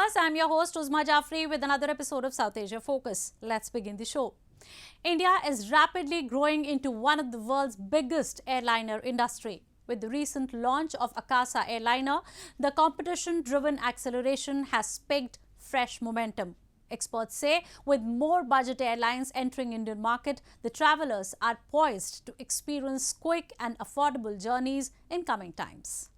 viewers, I'm your host Uzma Jafri with another episode of South Asia Focus. Let's begin the show. India is rapidly growing into one of the world's biggest airliner industry. With the recent launch of Akasa airliner, the competition-driven acceleration has picked fresh momentum. Experts say with more budget airlines entering Indian market, the travelers are poised to experience quick and affordable journeys in coming times.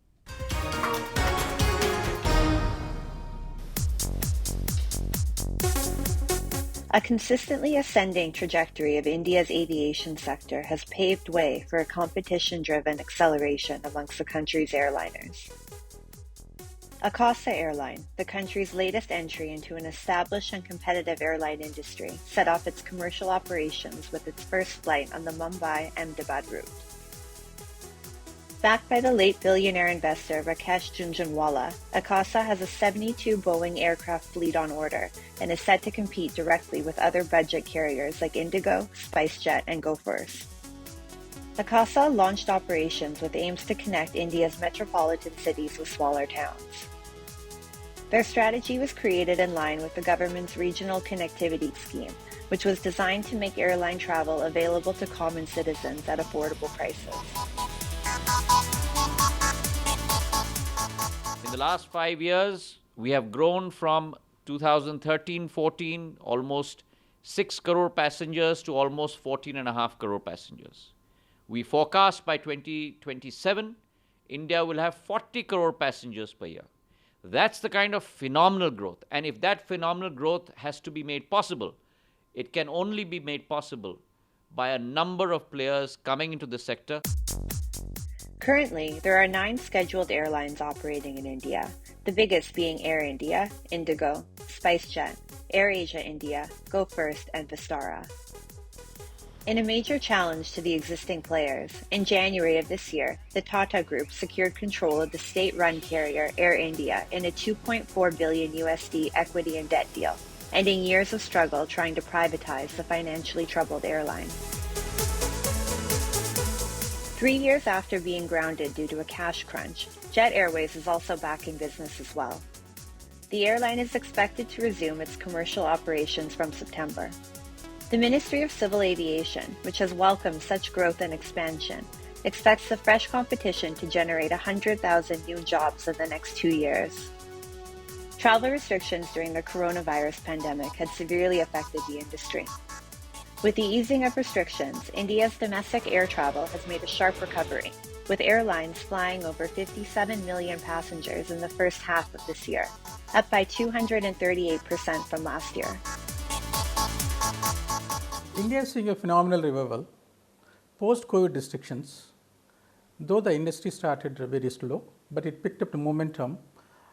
A consistently ascending trajectory of India's aviation sector has paved way for a competition-driven acceleration amongst the country's airliners. Akasa Airline, the country's latest entry into an established and competitive airline industry, set off its commercial operations with its first flight on the Mumbai-Ahmedabad route. Backed by the late billionaire investor Rakesh Jhunjhunwala, Akasa has a 72 Boeing aircraft fleet on order and is set to compete directly with other budget carriers like Indigo, SpiceJet, and Go First. Akasa launched operations with aims to connect India's metropolitan cities with smaller towns. Their strategy was created in line with the government's regional connectivity scheme, which was designed to make airline travel available to common citizens at affordable prices. In the last 5 years, we have grown from 2013-14 almost 6 crore passengers to almost 14.5 crore passengers. We forecast by 2027, India will have 40 crore passengers per year. That's the kind of phenomenal growth. And if that phenomenal growth has to be made possible, it can only be made possible by a number of players coming into the sector. Currently, there are 9 scheduled airlines operating in India, the biggest being Air India, Indigo, SpiceJet, AirAsia India, Go First, and Vistara. In a major challenge to the existing players, in January of this year, the Tata Group secured control of the state-run carrier Air India in a $2.4 billion USD equity and debt deal, ending years of struggle trying to privatize the financially troubled airline. 3 years after being grounded due to a cash crunch, Jet Airways is also back in business as well. The airline is expected to resume its commercial operations from September. The Ministry of Civil Aviation, which has welcomed such growth and expansion, expects the fresh competition to generate 100,000 new jobs in the next 2 years. Travel restrictions during the coronavirus pandemic had severely affected the industry. With the easing of restrictions, India's domestic air travel has made a sharp recovery, with airlines flying over 57 million passengers in the first half of this year, up by 238% from last year. India is seeing a phenomenal revival post-COVID restrictions. Though the industry started very slow, but it picked up the momentum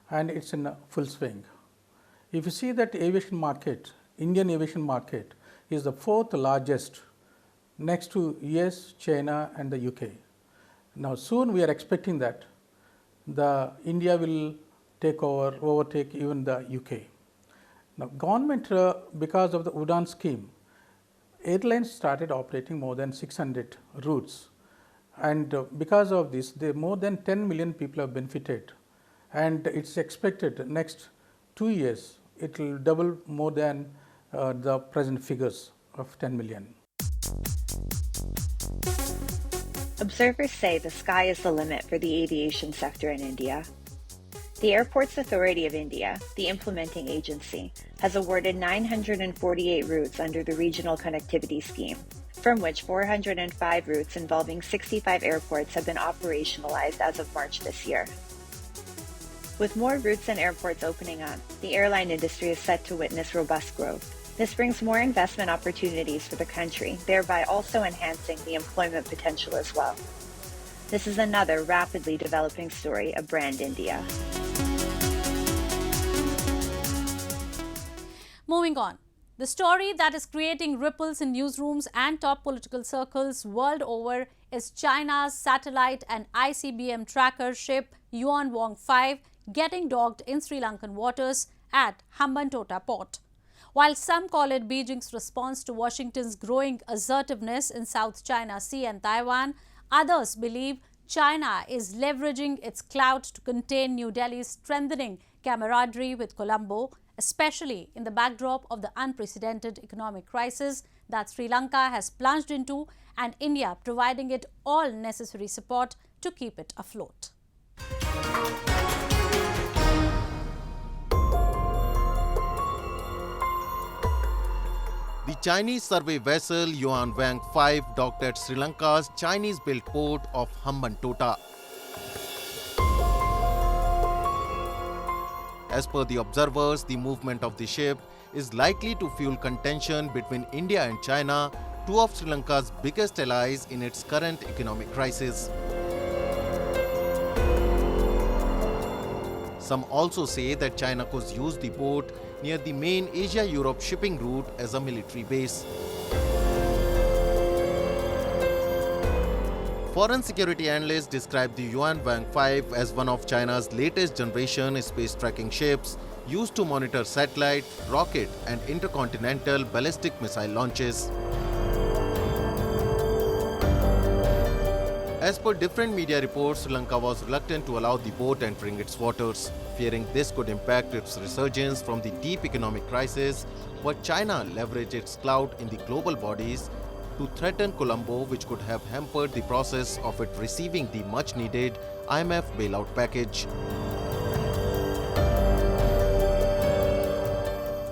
and it's in full swing. If you see that aviation market, Indian aviation market is the 4th largest next to US, China and the UK. Now soon we are expecting that the India will overtake even the UK. Now government because of the UDAN scheme, airlines started operating more than 600 routes, and because of this more than 10 million people have benefited, and it's expected next 2 years it will double more than the present figures of 10 million. Observers say the sky is the limit for the aviation sector in India. The Airports Authority of India, the implementing agency, has awarded 948 routes under the Regional Connectivity Scheme, from which 405 routes involving 65 airports have been operationalized as of March this year. With more routes and airports opening up, the airline industry is set to witness robust growth. This brings more investment opportunities for the country, thereby also enhancing the employment potential as well. This is another rapidly developing story of Brand India. Moving on. The story that is creating ripples in newsrooms and top political circles world over is China's satellite and ICBM tracker ship Yuan Wang 5 getting docked in Sri Lankan waters at Hambantota port. While some call it Beijing's response to Washington's growing assertiveness in South China Sea and Taiwan, others believe China is leveraging its clout to contain New Delhi's strengthening camaraderie with Colombo, especially in the backdrop of the unprecedented economic crisis that Sri Lanka has plunged into, and India providing it all necessary support to keep it afloat. The Chinese survey vessel Yuan Wang 5 docked at Sri Lanka's Chinese-built port of Hambantota. As per the observers, the movement of the ship is likely to fuel contention between India and China, two of Sri Lanka's biggest allies in its current economic crisis. Some also say that China could use the port near the main Asia-Europe shipping route as a military base. Foreign security analysts describe the Yuan Wang 5 as one of China's latest generation space tracking ships used to monitor satellite, rocket and intercontinental ballistic missile launches. As per different media reports, Sri Lanka was reluctant to allow the boat entering its waters, fearing this could impact its resurgence from the deep economic crisis, but China leveraged its clout in the global bodies to threaten Colombo, which could have hampered the process of it receiving the much-needed IMF bailout package.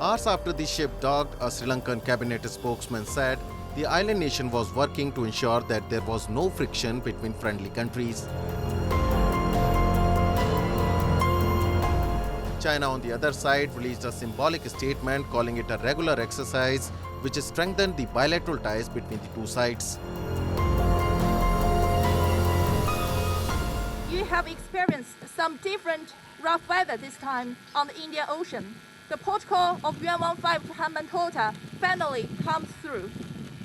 Hours after the ship docked, a Sri Lankan cabinet spokesman said the island nation was working to ensure that there was no friction between friendly countries. China, on the other side, released a symbolic statement calling it a regular exercise which strengthened the bilateral ties between the two sides. You have experienced some different rough weather this time on the Indian Ocean. The port call of Yuan Wang 5 to Hambantota finally comes through.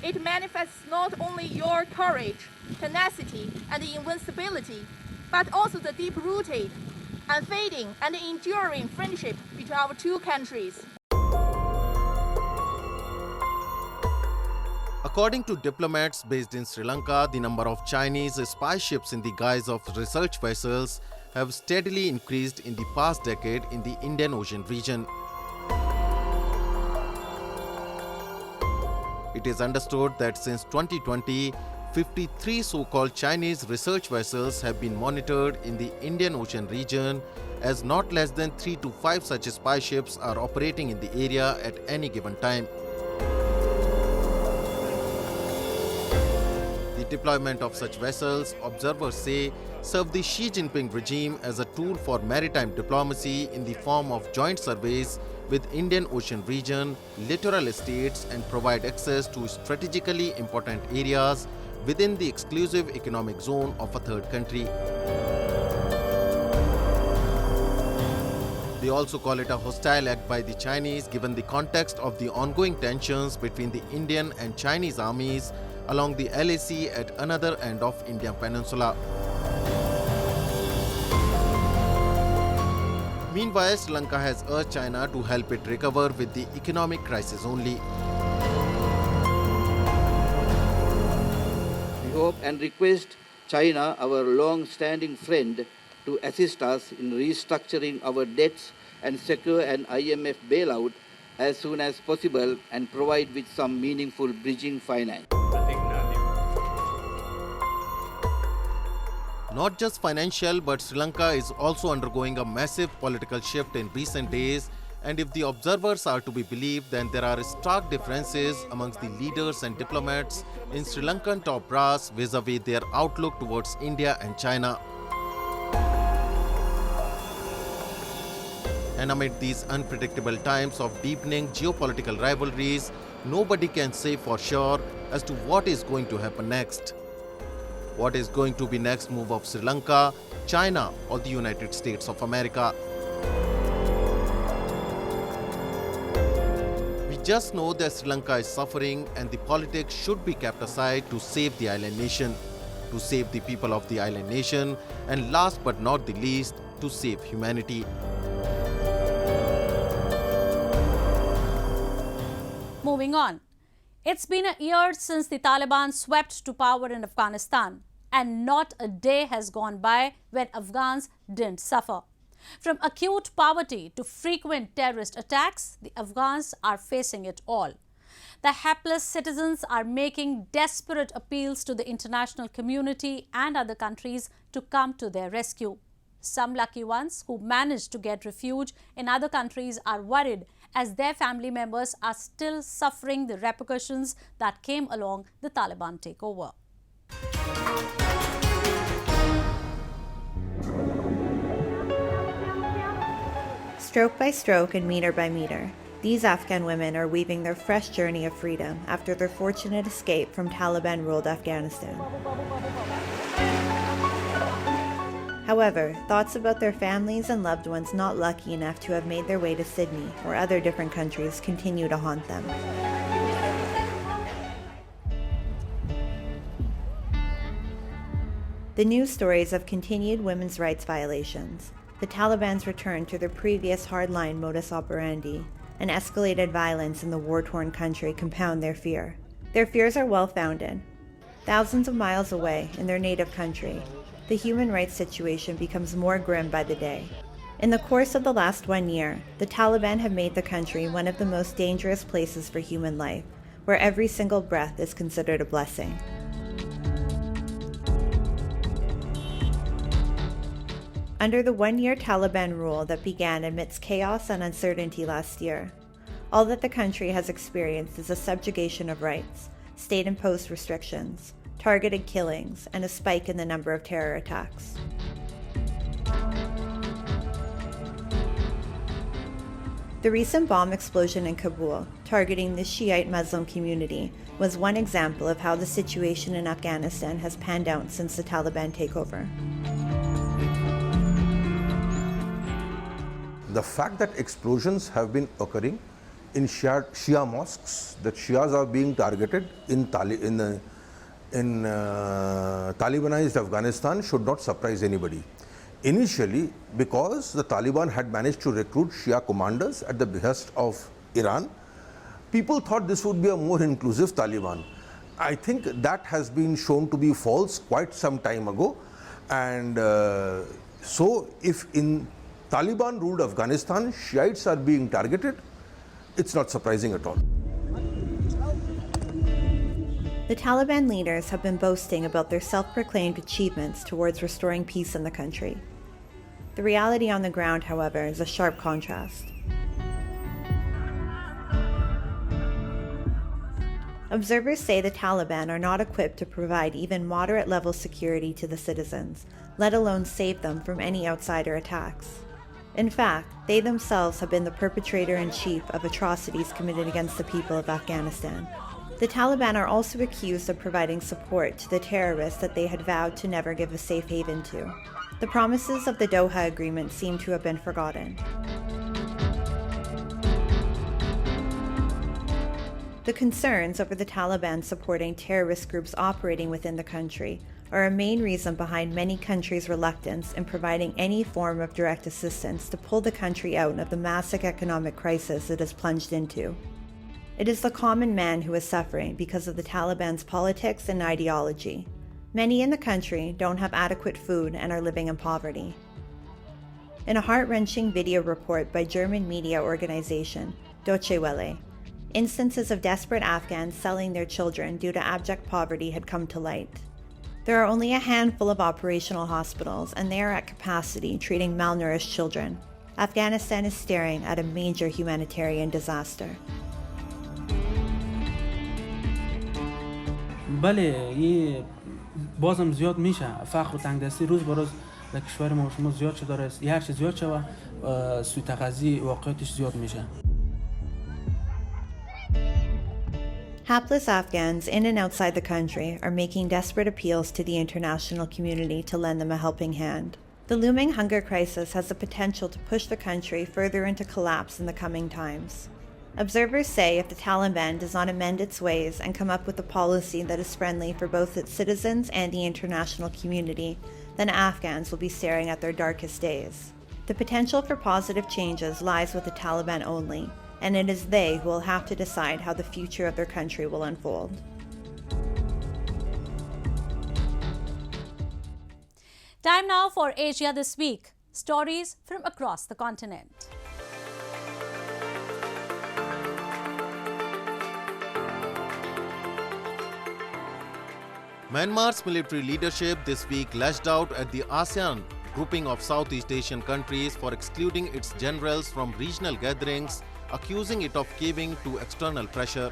It manifests not only your courage, tenacity, and invincibility, but also the deep-rooted, unfading, and enduring friendship between our two countries. According to diplomats based in Sri Lanka, the number of Chinese spy ships in the guise of research vessels have steadily increased in the past decade in the Indian Ocean region. It is understood that since 2020, 53 so-called Chinese research vessels have been monitored in the Indian Ocean region, as not less than 3 to 5 such spy ships are operating in the area at any given time. The deployment of such vessels, observers say, serve the Xi Jinping regime as a tool for maritime diplomacy in the form of joint surveys with Indian Ocean region, littoral states, and provide access to strategically important areas within the exclusive economic zone of a third country. They also call it a hostile act by the Chinese given the context of the ongoing tensions between the Indian and Chinese armies along the LAC at another end of Indian Peninsula. Meanwhile, Sri Lanka has urged China to help it recover with the economic crisis only. We hope and request China, our long-standing friend, to assist us in restructuring our debts and secure an IMF bailout as soon as possible and provide with some meaningful bridging finance. Not just financial, but Sri Lanka is also undergoing a massive political shift in recent days, and if the observers are to be believed, then there are stark differences amongst the leaders and diplomats in Sri Lankan top brass vis-a-vis their outlook towards India and China. And amid these unpredictable times of deepening geopolitical rivalries, nobody can say for sure as to what is going to happen next. What is going to be next move of Sri Lanka, China, or the United States of America? We just know that Sri Lanka is suffering and the politics should be kept aside to save the island nation, to save the people of the island nation, and last but not the least, to save humanity. Moving on. It's been a year since the Taliban swept to power in Afghanistan, and not a day has gone by when Afghans didn't suffer. From acute poverty to frequent terrorist attacks, the Afghans are facing it all. The hapless citizens are making desperate appeals to the international community and other countries to come to their rescue. Some lucky ones who managed to get refuge in other countries are worried as their family members are still suffering the repercussions that came along the Taliban takeover. Stroke by stroke and meter by meter, these Afghan women are weaving their fresh journey of freedom after their fortunate escape from Taliban-ruled Afghanistan. However, thoughts about their families and loved ones not lucky enough to have made their way to Sydney or other different countries continue to haunt them. The news stories of continued women's rights violations, the Taliban's return to their previous hardline modus operandi, and escalated violence in the war-torn country compound their fear. Their fears are well-founded. Thousands of miles away in their native country, the human rights situation becomes more grim by the day. In the course of the last 1 year, the Taliban have made the country one of the most dangerous places for human life, where every single breath is considered a blessing. Under the 1-year Taliban rule that began amidst chaos and uncertainty last year, all that the country has experienced is a subjugation of rights, state-imposed restrictions, targeted killings, and a spike in the number of terror attacks. The recent bomb explosion in Kabul, targeting the Shiite Muslim community, was one example of how the situation in Afghanistan has panned out since the Taliban takeover. The fact that explosions have been occurring in Shia mosques, that Shias are being targeted in Talibanized Afghanistan should not surprise anybody. Initially, because the Taliban had managed to recruit Shia commanders at the behest of Iran, people thought this would be a more inclusive Taliban. I think that has been shown to be false quite some time ago. And so if in Taliban-ruled Afghanistan, Shiites are being targeted, it's not surprising at all. The Taliban leaders have been boasting about their self-proclaimed achievements towards restoring peace in the country. The reality on the ground, however, is a sharp contrast. Observers say the Taliban are not equipped to provide even moderate-level security to the citizens, let alone save them from any outsider attacks. In fact, they themselves have been the perpetrator-in-chief of atrocities committed against the people of Afghanistan. The Taliban are also accused of providing support to the terrorists that they had vowed to never give a safe haven to. The promises of the Doha Agreement seem to have been forgotten. The concerns over the Taliban supporting terrorist groups operating within the country are a main reason behind many countries' reluctance in providing any form of direct assistance to pull the country out of the massive economic crisis it has plunged into. It is the common man who is suffering because of the Taliban's politics and ideology. Many in the country don't have adequate food and are living in poverty. In a heart-wrenching video report by German media organization Deutsche Welle, instances of desperate Afghans selling their children due to abject poverty had come to light. There are only a handful of operational hospitals, and they are at capacity treating malnourished children. Afghanistan is staring at a major humanitarian disaster. بله یه بازم زیاد میشه فقر و تنگدستی روز به روز در کشور ما شما زیاد شده داره هر چیز زیاد شه و سوء تغذیه واقعیتش زیاد میشه. Hapless Afghans in and outside the country are making desperate appeals to the international community to lend them a helping hand. The looming hunger crisis has the potential to push the country further into collapse in the coming times. Observers say if the Taliban does not amend its ways and come up with a policy that is friendly for both its citizens and the international community, then Afghans will be staring at their darkest days. The potential for positive changes lies with the Taliban only, and it is they who will have to decide how the future of their country will unfold. Time now for Asia This Week. Stories from across the continent. Myanmar's military leadership this week lashed out at the ASEAN grouping of Southeast Asian countries for excluding its generals from regional gatherings, accusing it of caving to external pressure.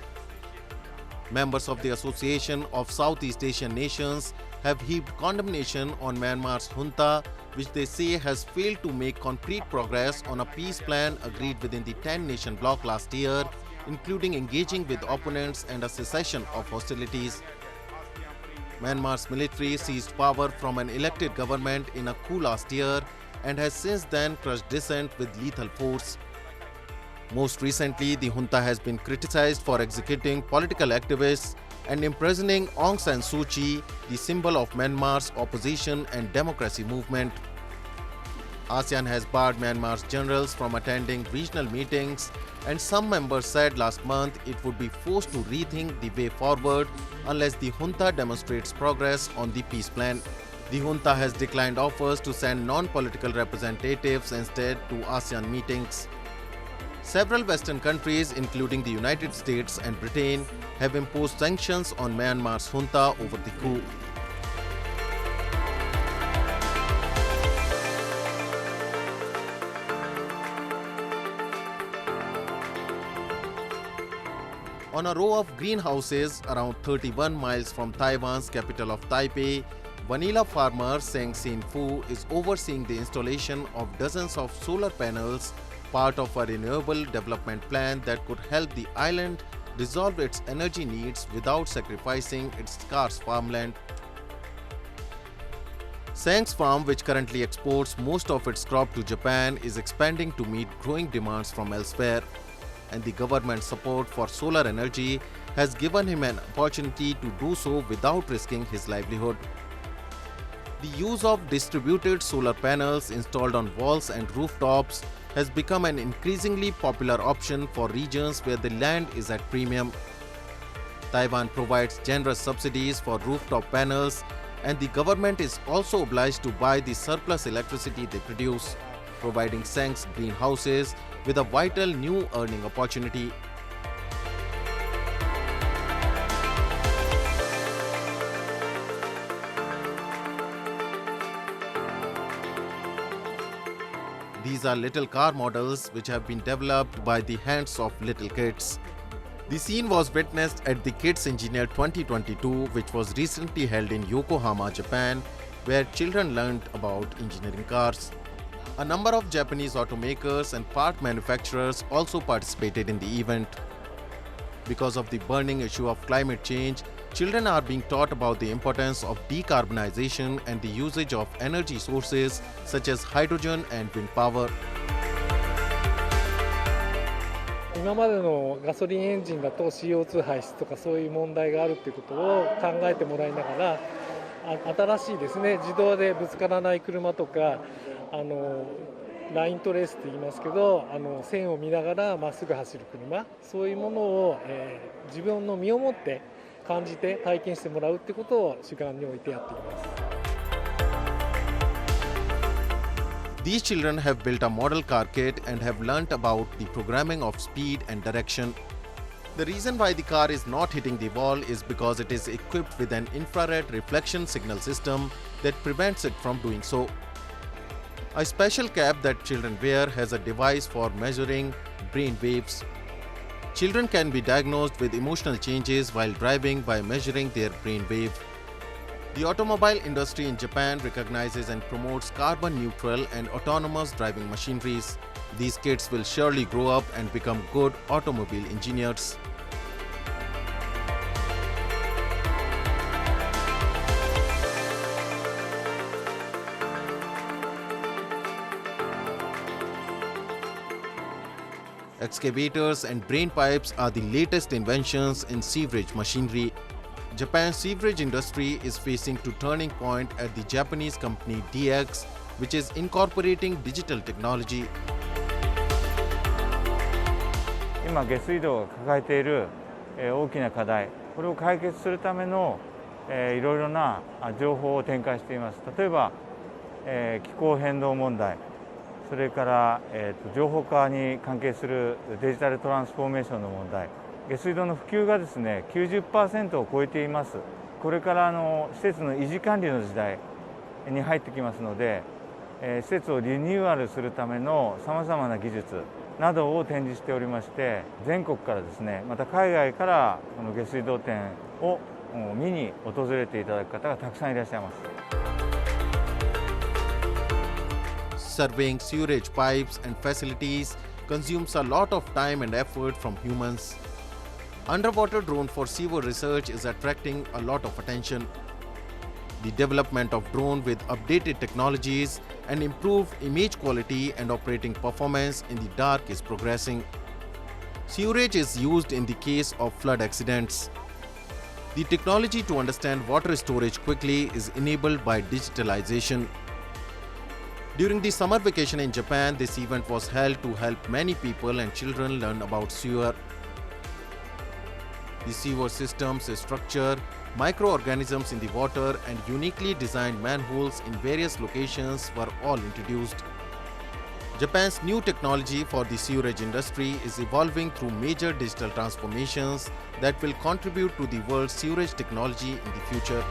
Members of the Association of Southeast Asian Nations have heaped condemnation on Myanmar's junta, which they say has failed to make concrete progress on a peace plan agreed within the 10-nation bloc last year, including engaging with opponents and a cessation of hostilities. Myanmar's military seized power from an elected government in a coup last year and has since then crushed dissent with lethal force. Most recently, the junta has been criticized for executing political activists and imprisoning Aung San Suu Kyi, the symbol of Myanmar's opposition and democracy movement. ASEAN has barred Myanmar's generals from attending regional meetings, and some members said last month it would be forced to rethink the way forward unless the junta demonstrates progress on the peace plan. The junta has declined offers to send non-political representatives instead to ASEAN meetings. Several Western countries, including the United States and Britain, have imposed sanctions on Myanmar's junta over the coup. On a row of greenhouses around 31 miles from Taiwan's capital of Taipei, vanilla farmer Seng Sin Fu is overseeing the installation of dozens of solar panels, part of a renewable development plan that could help the island resolve its energy needs without sacrificing its scarce farmland. Seng's farm, which currently exports most of its crop to Japan, is expanding to meet growing demands from elsewhere, and the government support for solar energy has given him an opportunity to do so without risking his livelihood. The use of distributed solar panels installed on walls and rooftops has become an increasingly popular option for regions where the land is at premium. Taiwan provides generous subsidies for rooftop panels, and the government is also obliged to buy the surplus electricity they produce, providing Seng's greenhouses with a vital new earning opportunity. These are little car models which have been developed by the hands of little kids. The scene was witnessed at the Kids Engineer 2022, which was recently held in Yokohama, Japan, where children learned about engineering cars. A number of Japanese automakers and part manufacturers also participated in the event. Because of the burning issue of climate change, children are being taught about the importance of decarbonization and the usage of energy sources such as hydrogen and wind power. 今までのガソリンエンジンだと CO2 排出とかそういう問題があるということを考えてもらいながら、新しいですね、自動でぶつからない車とか、ライントレースって言いますけど、線を見ながらまっすぐ走る車、そういうものを、自分の身をもって感じて体験してもらうってことを主眼に置いてやっています。These children have built a model car kit and have learnt about the programming of speed and direction. The reason why the car is not hitting the wall is because it is equipped with an infrared reflection signal system that prevents it from doing so. A special cap that children wear has a device for measuring brain waves. Children can be diagnosed with emotional changes while driving by measuring their brain wave. The automobile industry in Japan recognizes and promotes carbon neutral and autonomous driving machineries. These kids will surely grow up and become good automobile engineers. Excavators and drain pipes are the latest inventions in sewage machinery. Japan's sewage industry is facing a turning point at the Japanese company DX, which is incorporating digital technology. 今、下水道が抱えている大きな課題、これを解決するためのいろいろな情報を展開しています。例えば気候変動問題、それから、情報化に関係するデジタルトランスフォーメーションの問題、下水道の普及がですね 90% を超えています。これから施設の維持管理の時代に入ってきますので、施設をリニューアルするためのさまざまな技術などを展示しておりまして、全国からですね、また海外からこの下水道展を見に訪れていただく方がたくさんいらっしゃいます。Surveying sewerage pipes and facilities consumes a lot of time and effort from humans. Underwater drone for sewer research is attracting a lot of attention. The development of drone with updated technologies and improved image quality and operating performance in the dark is progressing. Sewerage is used in the case of flood accidents. The technology to understand water storage quickly is enabled by digitalization. During the summer vacation in Japan, this event was held to help many people and children learn about sewer. The sewer system's structure, microorganisms in the water, and uniquely designed manholes in various locations were all introduced. Japan's new technology for the sewerage industry is evolving through major digital transformations that will contribute to the world's sewerage technology in the future.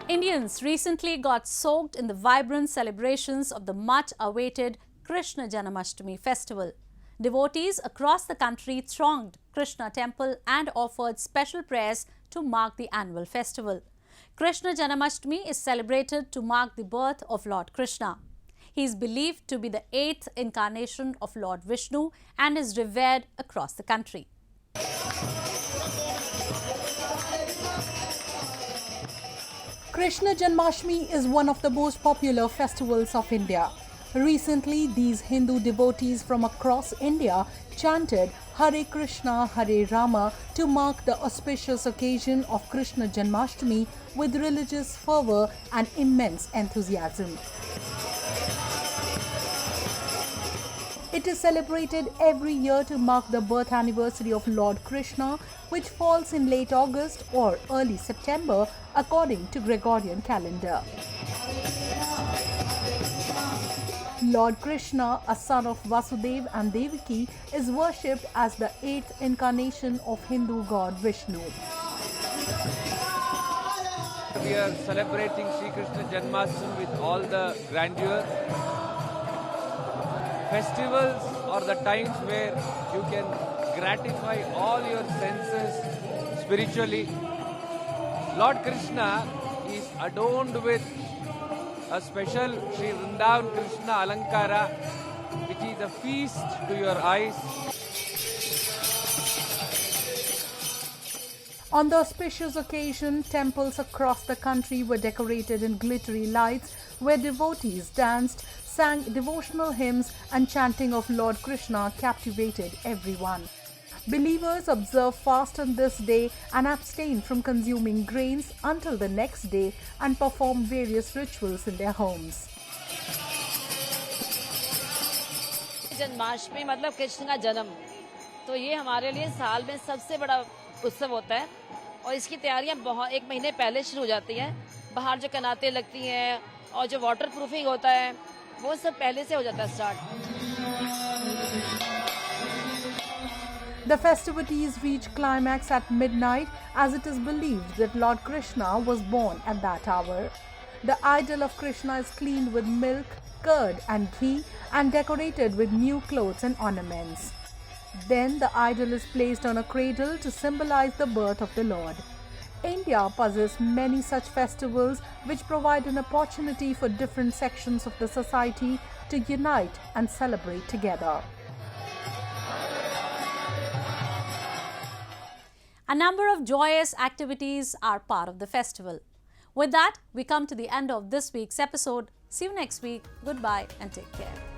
Indians recently got soaked in the vibrant celebrations of the much-awaited Krishna Janmashtami festival. Devotees across the country thronged Krishna temple and offered special prayers to mark the annual festival. Krishna Janmashtami is celebrated to mark the birth of Lord Krishna. He is believed to be the 8th incarnation of Lord Vishnu and is revered across the country. Krishna Janmashtami is one of the most popular festivals of India. Recently, these Hindu devotees from across India chanted Hare Krishna, Hare Rama to mark the auspicious occasion of Krishna Janmashtami with religious fervor and immense enthusiasm. It is celebrated every year to mark the birth anniversary of Lord Krishna, which falls in late August or early September according to Gregorian calendar. Lord Krishna, a son of Vasudeva and Devaki, is worshipped as the 8th incarnation of Hindu god Vishnu. We are celebrating Sri Krishna Janmashtami with all the grandeur. Festivals are the times where you can gratify all your senses spiritually. Lord Krishna is adorned with a special Sri Vrindavan Krishna Alankara, which is a feast to your eyes. On the auspicious occasion, temples across the country were decorated in glittery lights where devotees danced, sang devotional hymns and chanting of Lord Krishna captivated everyone. Believers observe fast on this day and abstain from consuming grains until the next day and perform various rituals in their homes. Janmashtami मतलब कृष्ण का जन्म, तो ये हमारे लिए साल में सबसे बड़ा उत्सव होता है और इसकी तैयारियां बहुत 1 महीने पहले शुरू हो जाती हैं। बाहर जो कनातें लगती हैं और जो वाटर प्रूफिंग होता है वो सब पहले से हो जाता है start. The festivities reach climax at midnight as it is believed that Lord Krishna was born at that hour. The idol of Krishna is cleaned with milk, curd and ghee and decorated with new clothes and ornaments. Then the idol is placed on a cradle to symbolize the birth of the Lord. India possesses many such festivals which provide an opportunity for different sections of the society to unite and celebrate together. A number of joyous activities are part of the festival. With that, we come to the end of this week's episode. See you next week. Goodbye and take care.